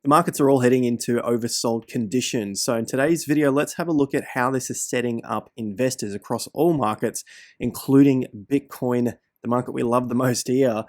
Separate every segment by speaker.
Speaker 1: The markets are all heading into oversold conditions. So in today's video, let's have a look at how this is setting up investors across all markets, including Bitcoin, the market we love the most here,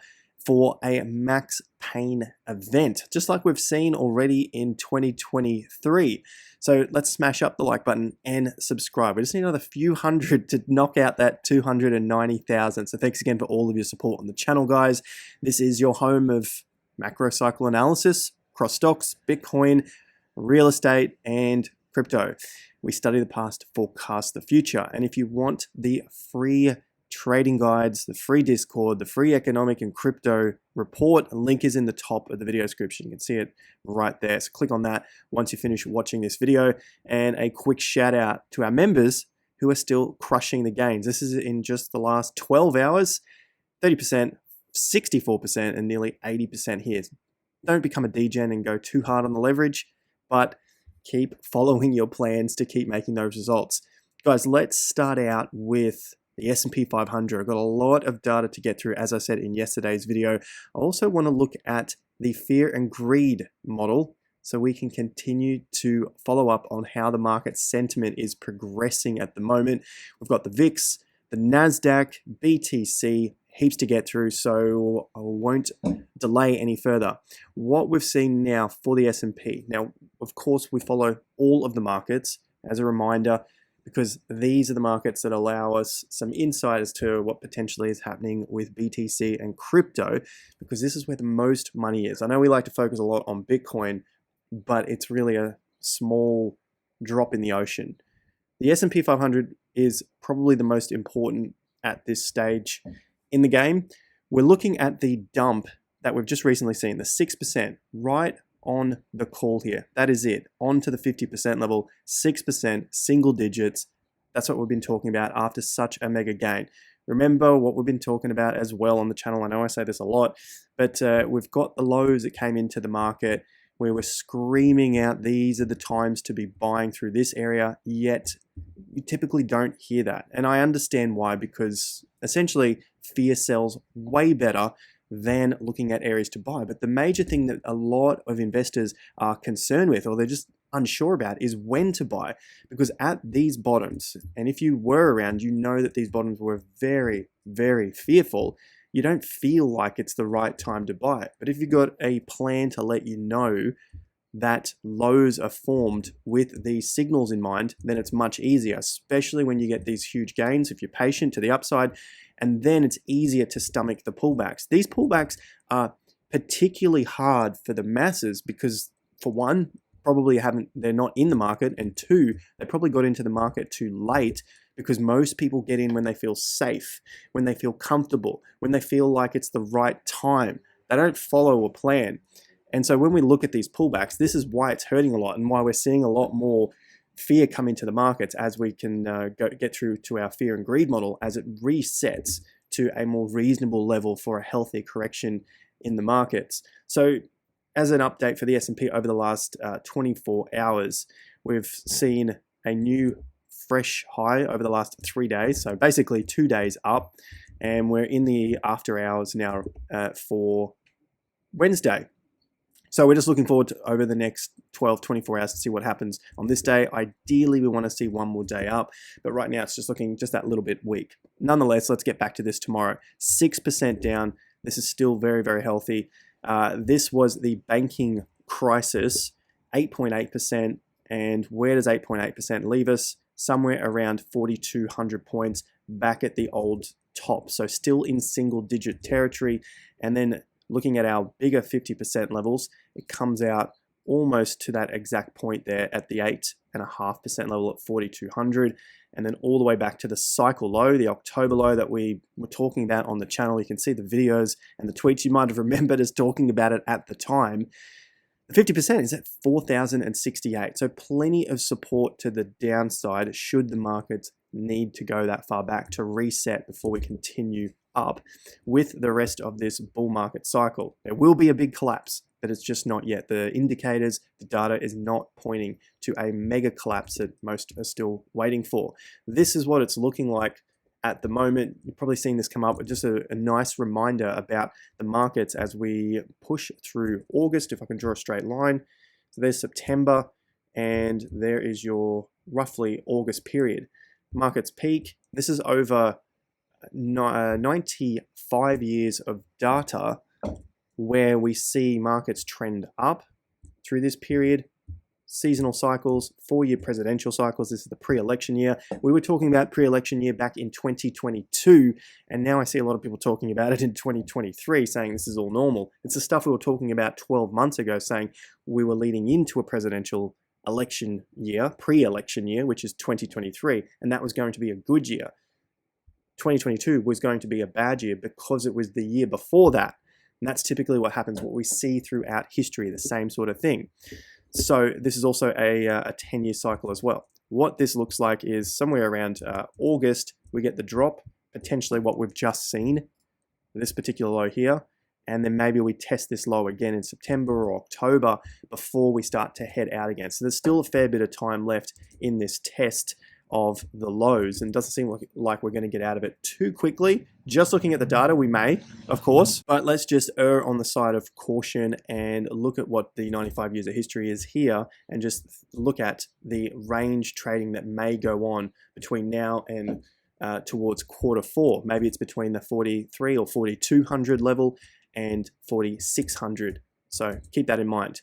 Speaker 1: for a max pain event, just like we've seen already in 2023. So let's smash up the like button and subscribe. We just need another few hundred to knock out that 290,000. So thanks again for all of your support on the channel, guys. This is your home of macro cycle analysis across stocks, Bitcoin, real estate, and crypto. We study the past to forecast the future. And if you want the free trading guides, the free Discord, the free economic and crypto report, a link is in the top of the video description. You can see it right there. So click on that once you finish watching this video. And a quick shout out to our members who are still crushing the gains. This is in just the last 12 hours, 30%, 64%, and nearly 80% here. Don't become a degen and go too hard on the leverage, but keep following your plans to keep making those results. Guys, let's start out with the S&P 500. I've got a lot of data to get through, as I said in yesterday's video. I also want to look at the fear and greed model so we can continue to follow up on how the market sentiment is progressing at the moment. We've got the VIX, the NASDAQ, BTC, heaps to get through, so I won't delay any further. What we've seen now for the S&P. Now, of course, we follow all of the markets as a reminder, because these are the markets that allow us some insight as to what potentially is happening with BTC and crypto, because this is where the most money is. I know we like to focus a lot on Bitcoin, but it's really a small drop in the ocean. The S&P 500 is probably the most important at this stage in the game. We're looking at the dump that we've just recently seen, the 6%, right on the call here. That is it, on to the 50% level, 6%, single digits. That's what we've been talking about after such a mega gain. Remember what we've been talking about as well on the channel. I know I say this a lot, but we've got the lows that came into the market where we're screaming out, these are the times to be buying through this area, yet you typically don't hear that. And I understand why, because essentially fear sells way better than looking at areas to buy. But the major thing that a lot of investors are concerned with, or they're just unsure about, is when to buy. Because at these bottoms, and if you were around, you know that these bottoms were very, very fearful. You don't feel like it's the right time to buy it. But if you've got a plan to let you know that lows are formed with these signals in mind, then it's much easier, especially when you get these huge gains if you're patient to the upside, and then it's easier to stomach the pullbacks. These pullbacks are particularly hard for the masses because, for one, they're not in the market, and two, they probably got into the market too late, because most people get in when they feel safe, when they feel comfortable, when they feel like it's the right time. They don't follow a plan. And so when we look at these pullbacks, this is why it's hurting a lot and why we're seeing a lot more fear come into the markets as we can get through to our fear and greed model as it resets to a more reasonable level for a healthy correction in the markets. So as an update for the S&P over the last 24 hours, we've seen a new fresh high over the last 3 days. So basically 2 days up, and we're in the after hours now for Wednesday. So we're just looking forward to over the next 12, 24 hours to see what happens on this day. Ideally, we want to see one more day up, but right now it's just looking just that little bit weak. Nonetheless, let's get back to this tomorrow. 6% down. This is still very, very healthy. This was the banking crisis, 8.8%. And where does 8.8% leave us? Somewhere around 4,200 points, back at the old top. So still in single digit territory. And then looking at our bigger 50% levels, it comes out almost to that exact point there at the 8.5% level at 4,200. And then all the way back to the cycle low, the October low that we were talking about on the channel. You can see the videos and the tweets. You might have remembered us talking about it at the time. The 50% is at 4,068. So plenty of support to the downside should the markets need to go that far back to reset before we continue up with the rest of this bull market cycle. There will be a big collapse, but it's just not yet. The indicators, the data is not pointing to a mega collapse that most are still waiting for. This is what it's looking like at the moment. You've probably seen this come up with just a nice reminder about the markets as we push through August. If I can draw a straight line, So there's September, and there is your roughly August period. Markets peak. This is over 95 years of data where we see markets trend up through this period. Seasonal cycles, 4-year presidential cycles. This is the pre-election year. We were talking about pre-election year back in 2022, and now I see a lot of people talking about it in 2023, saying this is all normal. It's the stuff we were talking about 12 months ago, saying we were leading into a presidential election year, pre-election year, which is 2023, and that was going to be a good year. 2022 was going to be a bad year because it was the year before that. And that's typically what happens, what we see throughout history, the same sort of thing. So this is also a 10-year cycle as well. What this looks like is somewhere around August, we get the drop, potentially what we've just seen, this particular low here, and then maybe we test this low again in September or October before we start to head out again. So there's still a fair bit of time left in this test of the lows, and it doesn't seem like we're going to get out of it too quickly. Just looking at the data, we may, of course, but let's just err on the side of caution and look at what the 95 years of history is here, and just look at the range trading that may go on between now and towards Q4. Maybe it's between the 43 or 4200 level and 4600. So keep that in mind.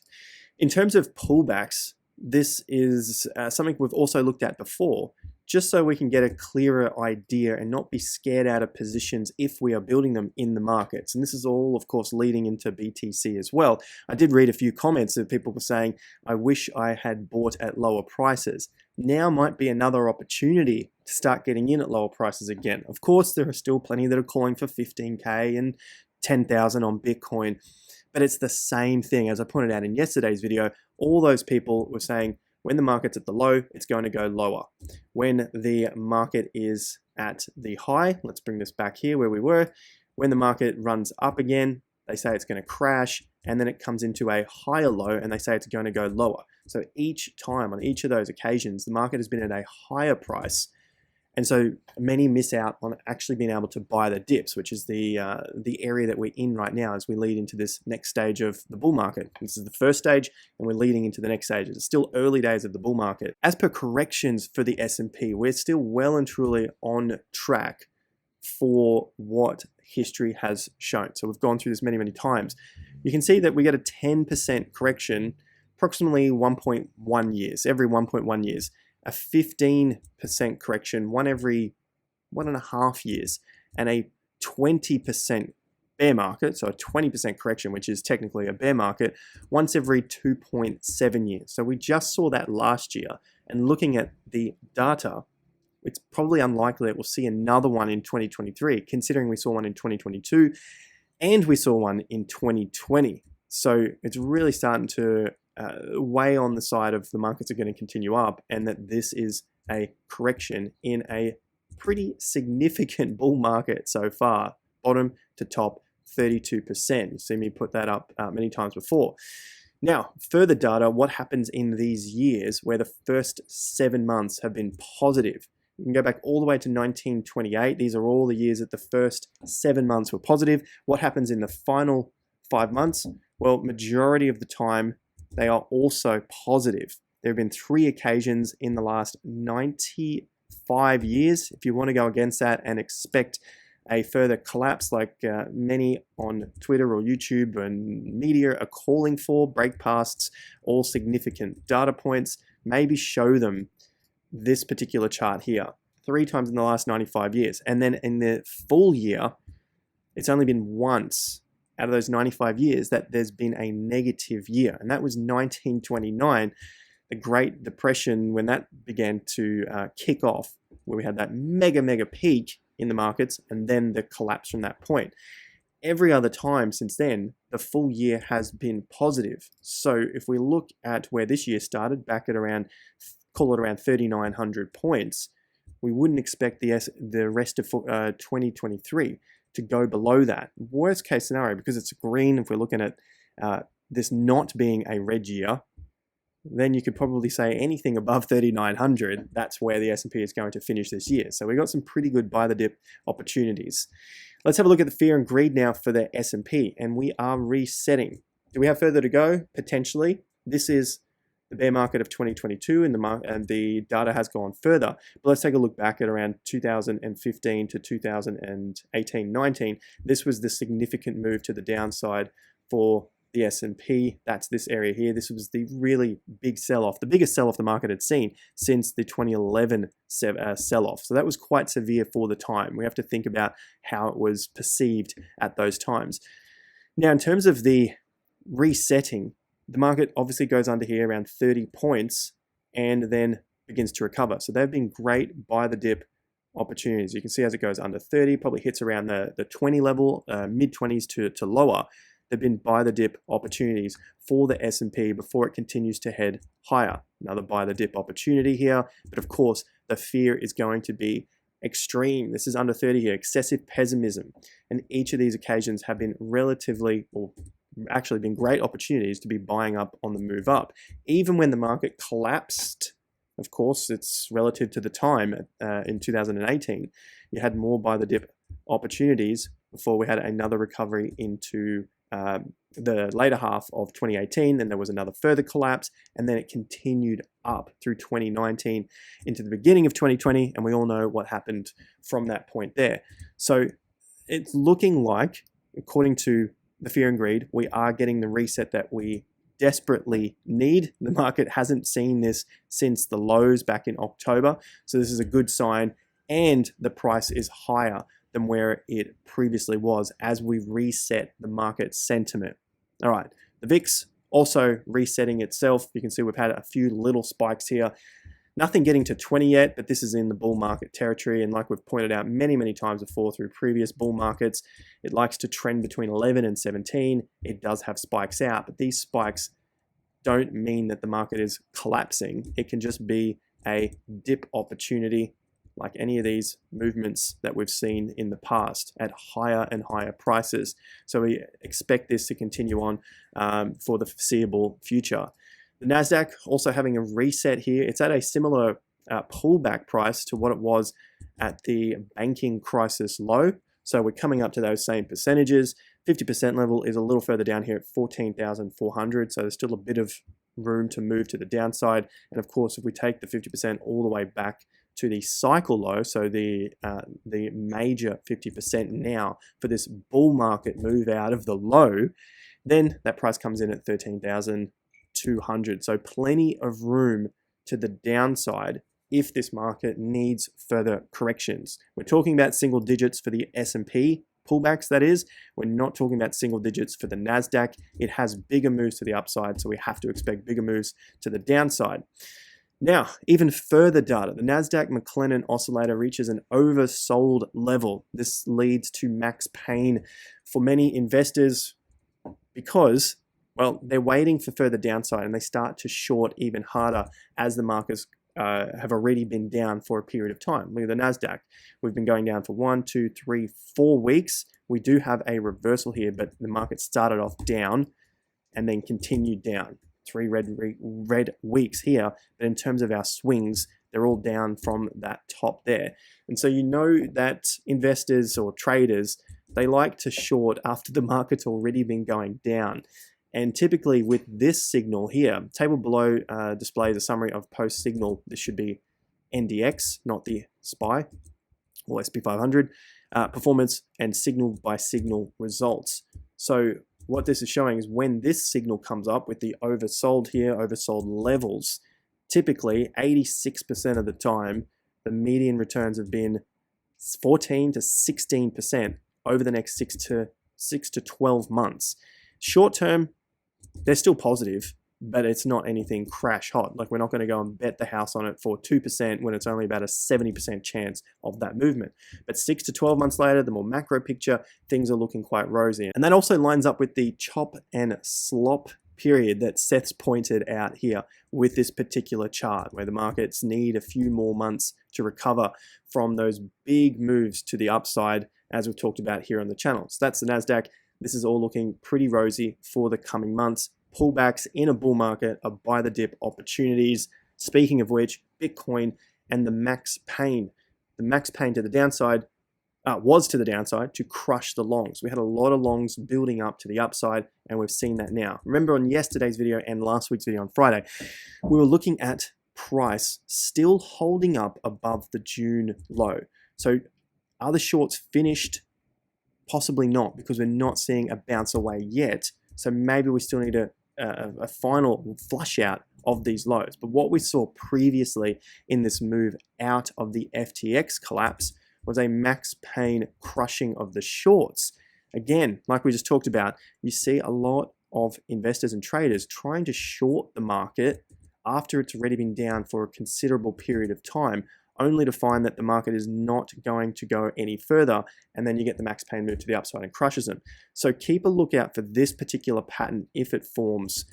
Speaker 1: In terms of pullbacks, this is something we've also looked at before, just so we can get a clearer idea and not be scared out of positions if we are building them in the markets. And this is all, of course, leading into BTC as well. I did read a few comments that people were saying, I wish I had bought at lower prices. Now might be another opportunity to start getting in at lower prices again. Of course, there are still plenty that are calling for 15K and 10,000 on Bitcoin. But it's the same thing. As I pointed out in yesterday's video, all those people were saying when the market's at the low, it's going to go lower. When the market is at the high, let's bring this back here where we were, when the market runs up again, they say it's going to crash, and then it comes into a higher low and they say it's going to go lower. So each time on each of those occasions, the market has been at a higher price. And so many miss out on actually being able to buy the dips, which is the area that we're in right now as we lead into this next stage of the bull market. This is the first stage, and we're leading into the next stage. It's still early days of the bull market. As per corrections for the S&P, we're still well and truly on track for what history has shown. So we've gone through this many, many times. You can see that we get a 10% correction, approximately 1.1 years, every 1.1 years. A 15% correction, one every 1.5 years, and a 20% bear market, so a 20% correction, which is technically a bear market, once every 2.7 years. So we just saw that last year, and looking at the data, it's probably unlikely that we'll see another one in 2023, considering we saw one in 2022, and we saw one in 2020. So it's really starting to weigh on the side of the markets are going to continue up, and that this is a correction in a pretty significant bull market so far. Bottom to top, 32%. You see me put that up many times before. Now, further data, what happens in these years where the first 7 months have been positive? You can go back all the way to 1928. These are all the years that the first 7 months were positive. What happens in the final 5 months? Well, majority of the time, they are also positive. There have been 3 occasions in the last 95 years. If you want to go against that and expect a further collapse like many on Twitter or YouTube and media are calling for, break past all significant data points, maybe show them this particular chart here 3 times in the last 95 years. And then in the full year, it's only been once out of those 95 years that there's been a negative year. And that was 1929, the Great Depression, when that began to kick off, where we had that mega peak in the markets and then the collapse from that point. Every other time since then, the full year has been positive. So if we look at where this year started, back at around, call it around 3,900 points, we wouldn't expect the rest of 2023 to go below that. Worst case scenario, because it's green, if we're looking at this not being a red year, then you could probably say anything above 3,900, that's where the S&P is going to finish this year. So we got some pretty good buy the dip opportunities. Let's have a look at the fear and greed now for the S&P, and we are resetting. Do we have further to go? Potentially. this is the bear market of 2022, and the data has gone further. But let's take a look back at around 2015 to 2018-19. This was the significant move to the downside for the S&P. That's this area here. This was the really big sell-off, the biggest sell-off the market had seen since the 2011 sell-off. So that was quite severe for the time. We have to think about how it was perceived at those times. Now, in terms of the resetting, the market obviously goes under here around 30 points and then begins to recover. So they've been great buy the dip opportunities. You can see as it goes under 30, probably hits around the 20 level, mid-20s to lower. They've been buy the dip opportunities for the S&P before it continues to head higher. Another buy the dip opportunity here. But of course, the fear is going to be extreme. This is under 30 here, excessive pessimism. And each of these occasions have been relatively, or actually been great opportunities to be buying up on the move up. Even when the market collapsed, of course, it's relative to the time in 2018, you had more buy the dip opportunities before we had another recovery into the later half of 2018. Then there was another further collapse, and then it continued up through 2019 into the beginning of 2020, and we all know what happened from that point there. So it's looking like, according to the fear and greed, we are getting the reset that we desperately need. The market hasn't seen this since the lows back in October, so this is a good sign, and the price is higher than where it previously was as we reset the market sentiment. All right, the VIX also resetting itself. You can see we've had a few little spikes here. Nothing getting to 20 yet, but this is in the bull market territory. And like we've pointed out many, many times before through previous bull markets, it likes to trend between 11 and 17. It does have spikes out, but these spikes don't mean that the market is collapsing. It can just be a dip opportunity, like any of these movements that we've seen in the past at higher and higher prices. So we expect this to continue on for the foreseeable future. The NASDAQ also having a reset here. It's at a similar pullback price to what it was at the banking crisis low. So we're coming up to those same percentages. 50% level is a little further down here at 14,400. So there's still a bit of room to move to the downside. And of course, if we take the 50% all the way back to the cycle low, so the major 50% now for this bull market move out of the low, then that price comes in at 13,200. So plenty of room to the downside if this market needs further corrections. We're talking about single digits for the S&P pullbacks, that is. We're not talking about single digits for the NASDAQ. It has bigger moves to the upside, so we have to expect bigger moves to the downside. Now, even further data, the NASDAQ McLennan oscillator reaches an oversold level. This leads to max pain for many investors because, well, they're waiting for further downside and they start to short even harder as the markets have already been down for a period of time. Look at the NASDAQ. We've been going down for 1, 2, 3, 4 weeks. We do have a reversal here, but the market started off down and then continued down. 3 red weeks here, but in terms of our swings, they're all down from that top there. And so you know that investors or traders, they like to short after the market's already been going down. And typically with this signal here, table below displays a summary of post signal. This should be NDX, not the SPY or SP500, performance and signal by signal results. So what this is showing is when this signal comes up with the oversold here, oversold levels, typically 86% of the time, the median returns have been 14 to 16% over the next 6 to 12 months. Short term, they're still positive, but it's not anything crash hot. Like we're not going to go and bet the house on it for 2% when it's only about a 70% chance of that movement. But 6 to 12 months later, the more macro picture, things are looking quite rosy. And that also lines up with the chop and slop period that Seth's pointed out here with this particular chart, where the markets need a few more months to recover from those big moves to the upside, as we've talked about here on the channel. So that's the NASDAQ. This is all looking pretty rosy for the coming months. Pullbacks in a bull market are buy the dip opportunities. Speaking of which, Bitcoin and the max pain to the downside was to the downside to crush the longs. We had a lot of longs building up to the upside, and we've seen that now. Remember on yesterday's video and last week's video on Friday, we were looking at price still holding up above the June low. So are the shorts finished? Possibly not, because we're not seeing a bounce away yet. So maybe we still need a final flush out of these lows. But what we saw previously in this move out of the FTX collapse was a Max Pain crushing of the shorts. Again, like we just talked about, you see a lot of investors and traders trying to short the market after it's already been down for a considerable period of time, only to find that the market is not going to go any further, and then you get the Max Pain move to the upside and crushes them. So keep a lookout for this particular pattern if it forms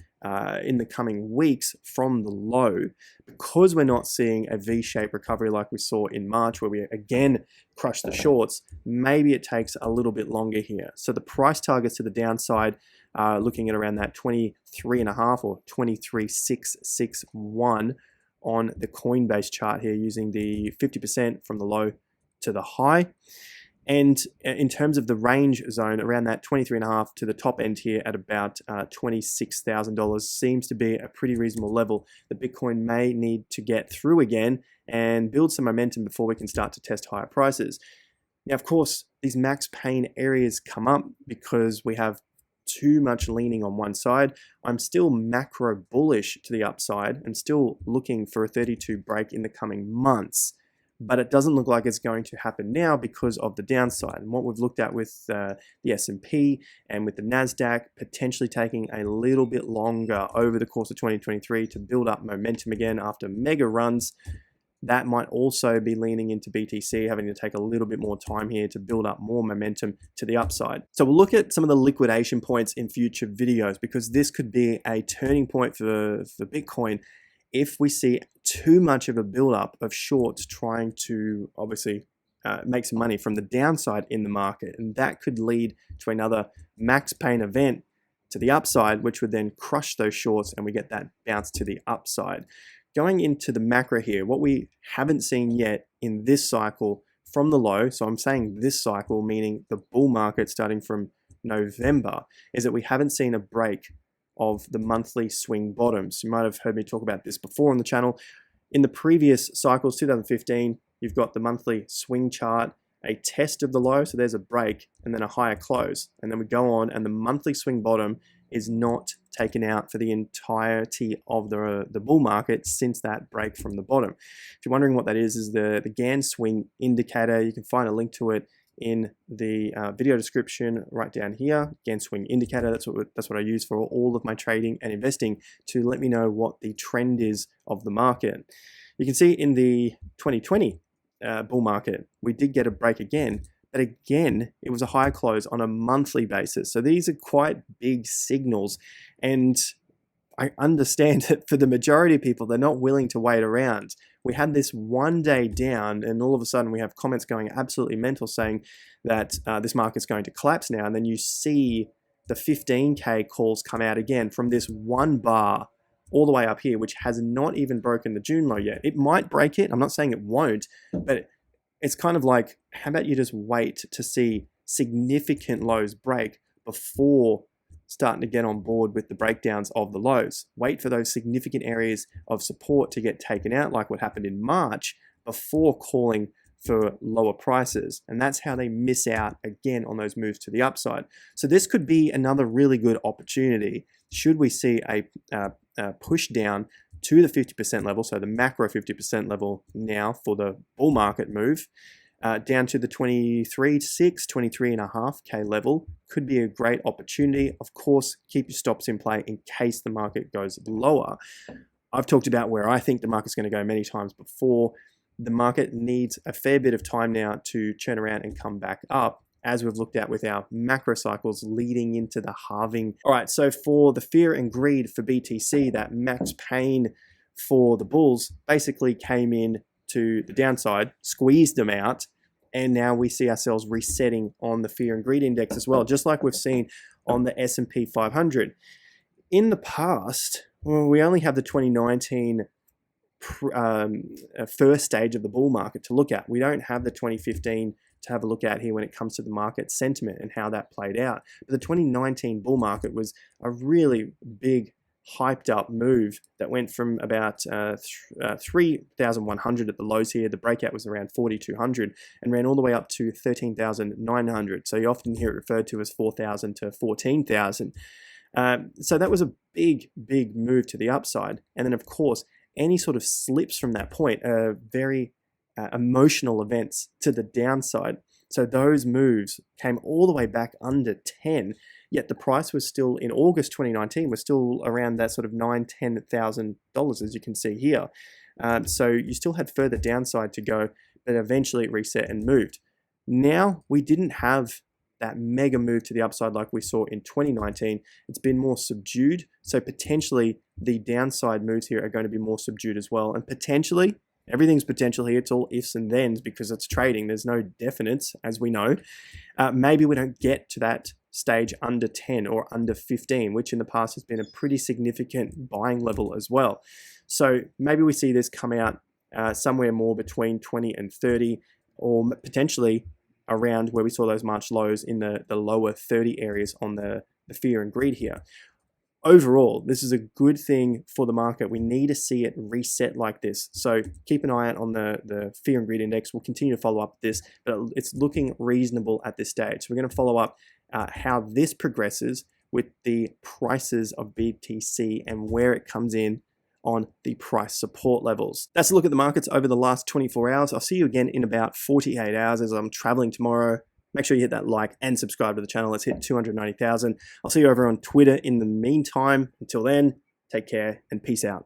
Speaker 1: in the coming weeks from the low, because we're not seeing a V-shaped recovery like we saw in March, where we again crushed the shorts. Maybe it takes a little bit longer here. So the price targets to the downside, looking at around that 23.5 or 23,661 on the Coinbase chart here, using the 50% from the low to the high. And in terms of the range zone, around that 23.5 to the top end here at about $26,000 seems to be a pretty reasonable level that Bitcoin may need to get through again and build some momentum before we can start to test higher prices. Now, of course, these Max Pain areas come up because we have too much leaning on one side. I'm still macro bullish to the upside and still looking for a 32 break in the coming months. But it doesn't look like it's going to happen now because of the downside. And what we've looked at with the S&P and with the NASDAQ potentially taking a little bit longer over the course of 2023 to build up momentum again after mega runs, that might also be leaning into BTC, having to take a little bit more time here to build up more momentum to the upside. So we'll look at some of the liquidation points in future videos, because this could be a turning point for Bitcoin if we see too much of a buildup of shorts trying to obviously make some money from the downside in the market. And that could lead to another Max Pain event to the upside, which would then crush those shorts and we get that bounce to the upside. Going into the macro here, what we haven't seen yet in this cycle from the low, so I'm saying this cycle, meaning the bull market starting from November, is that we haven't seen a break of the monthly swing bottoms. You might have heard me talk about this before on the channel. In the previous cycles, 2015, you've got the monthly swing chart, a test of the low, so there's a break, and then a higher close. And then we go on, and the monthly swing bottom is not taken out for the entirety of the bull market since that break from the bottom. If you're wondering what that is the Gann swing indicator. You can find a link to it in the video description right down here. Gann swing indicator, that's what I use for all of my trading and investing to let me know what the trend is of the market. You can see in the 2020 bull market, we did get a break again, but again, it was a high close on a monthly basis. So these are quite big signals, and I understand that for the majority of people, they're not willing to wait around. We had this one day down, and all of a sudden we have comments going absolutely mental saying that this market's going to collapse now. And then you see the 15K calls come out again from this one bar all the way up here, which has not even broken the June low yet. It might break it. I'm not saying it won't, but it's kind of like, how about you just wait to see significant lows break before starting to get on board with the breakdowns of the lows. Wait for those significant areas of support to get taken out, like what happened in March, before calling for lower prices. And that's how they miss out again on those moves to the upside. So this could be another really good opportunity should we see a push down to the 50% level, so the macro 50% level now for the bull market move, down to the 23.5K level. Could be a great opportunity. Of course, keep your stops in play in case the market goes lower. I've talked about where I think the market's going to go many times before. The market needs a fair bit of time now to turn around and come back up, as we've looked at with our macro cycles leading into the halving. All right, so for the fear and greed for BTC, that Max Pain for the bulls basically came in to the downside, squeezed them out, and now we see ourselves resetting on the fear and greed index as well, just like we've seen on the S&P 500. In the past, well, we only have the 2019 first stage of the bull market to look at. We don't have the 2015 to have a look at here when it comes to the market sentiment and how that played out. But the 2019 bull market was a really big, hyped up move that went from about 3,100 at the lows here. The breakout was around 4,200 and ran all the way up to 13,900. So you often hear it referred to as 4,000 to 14,000. So that was a big, big move to the upside. And then, of course, any sort of slips from that point are very emotional events to the downside. So those moves came all the way back under 10, yet the price was still, in August 2019, was still around that sort of $9,000-$10,000, as you can see here. So you still had further downside to go, but eventually it reset and moved. Now, we didn't have that mega move to the upside like we saw in 2019. It's been more subdued, so potentially the downside moves here are going to be more subdued as well, and potentially, everything's potential here. It's all ifs and thens because it's trading. There's no definites, as we know. Maybe we don't get to that stage under 10 or under 15, which in the past has been a pretty significant buying level as well. So maybe we see this come out somewhere more between 20 and 30, or potentially around where we saw those March lows in the lower 30 areas on the fear and greed here. Overall, this is a good thing for the market. We need to see it reset like this. So keep an eye out on the fear and greed index. We'll continue to follow up this, but it's looking reasonable at this stage. So we're going to follow up how this progresses with the prices of BTC and where it comes in on the price support levels. That's a look at the markets over the last 24 hours. I'll see you again in about 48 hours as I'm traveling tomorrow. Make sure you hit that like and subscribe to the channel. Let's hit 290,000. I'll see you over on Twitter in the meantime. Until then, take care and peace out.